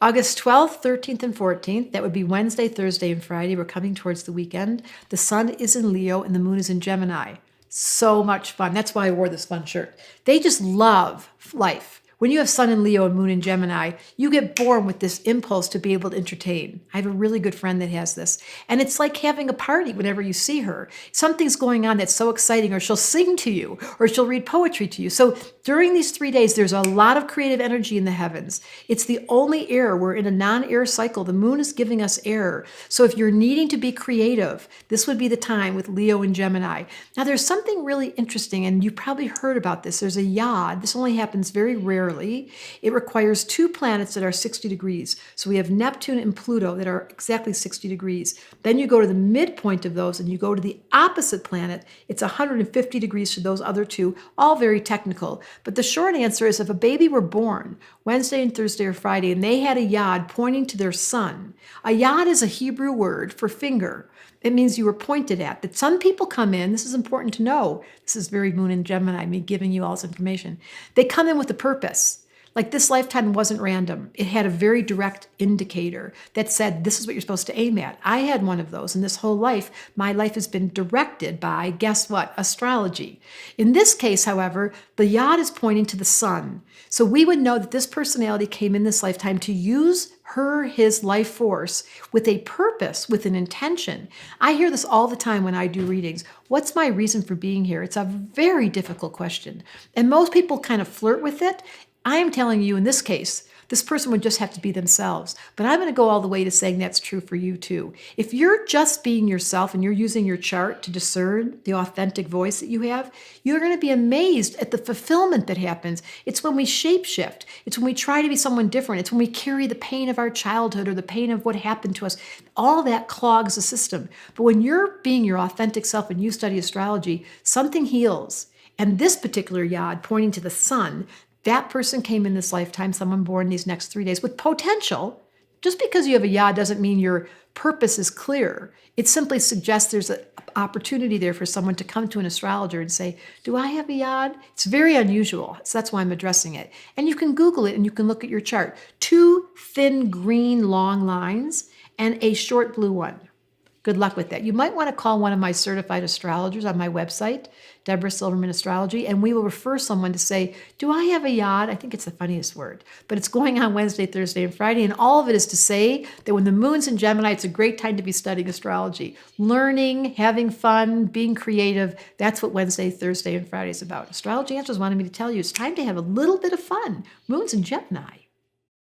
August 12th, 13th, and 14th, that would be Wednesday, Thursday, and Friday. We're coming towards the weekend. The sun is in Leo and the moon is in Gemini. So much fun. That's why I wore this fun shirt. They just love life. When you have sun in Leo and moon in Gemini, you get born with this impulse to be able to entertain. I have a really good friend that has this. And it's like having a party whenever you see her. Something's going on that's so exciting, or she'll sing to you, or she'll read poetry to you. So during these 3 days, there's a lot of creative energy in the heavens. It's the only air. We're in a non-air cycle. The moon is giving us air. So if you're needing to be creative, this would be the time with Leo and Gemini. Now, there's something really interesting, and you probably heard about this. There's a yod. This only happens very rarely. It requires 2 planets that are 60 degrees. So we have Neptune and Pluto that are exactly 60 degrees. Then you go to the midpoint of those and you go to the opposite planet. It's 150 degrees to those other 2, all very technical. But the short answer is if a baby were born Wednesday and Thursday or Friday and they had a yod pointing to their sun, a yod is a Hebrew word for finger. It means you were pointed at. That some people come in, this is important to know, this is very moon and Gemini, me giving you all this information. They come in with a purpose. Like this lifetime wasn't random. It had a very direct indicator that said, this is what you're supposed to aim at. I had one of those, and this whole life, my life has been directed by, guess what, astrology. In this case, however, the yod is pointing to the sun. So we would know that this personality came in this lifetime to use his life force with a purpose, with an intention. I hear this all the time when I do readings. What's my reason for being here? It's a very difficult question. And most people kind of flirt with it. I am telling you in this case, this person would just have to be themselves. But I'm going to go all the way to saying that's true for you too. If you're just being yourself and you're using your chart to discern the authentic voice that you have, you're going to be amazed at the fulfillment that happens. It's when we shapeshift. It's when we try to be someone different. It's when we carry the pain of our childhood or the pain of what happened to us. All that clogs the system. But when you're being your authentic self and you study astrology, something heals. And this particular yod pointing to the sun, that person came in this lifetime, someone born these next 3 days, with potential. Just because you have a yod doesn't mean your purpose is clear. It simply suggests there's an opportunity there for someone to come to an astrologer and say, do I have a yod? It's very unusual, so that's why I'm addressing it. And you can Google it and you can look at your chart. 2 thin green long lines and a short blue one. Good luck with that. You might want to call one of my certified astrologers on my website, Debra Silverman Astrology, and we will refer someone to say, do I have a yod? I think it's the funniest word, but it's going on Wednesday, Thursday, and Friday, and all of it is to say that when the moon's in Gemini, it's a great time to be studying astrology. Learning, having fun, being creative, that's what Wednesday, Thursday, and Friday is about. Astrology Answers wanted me to tell you it's time to have a little bit of fun. Moon's in Gemini.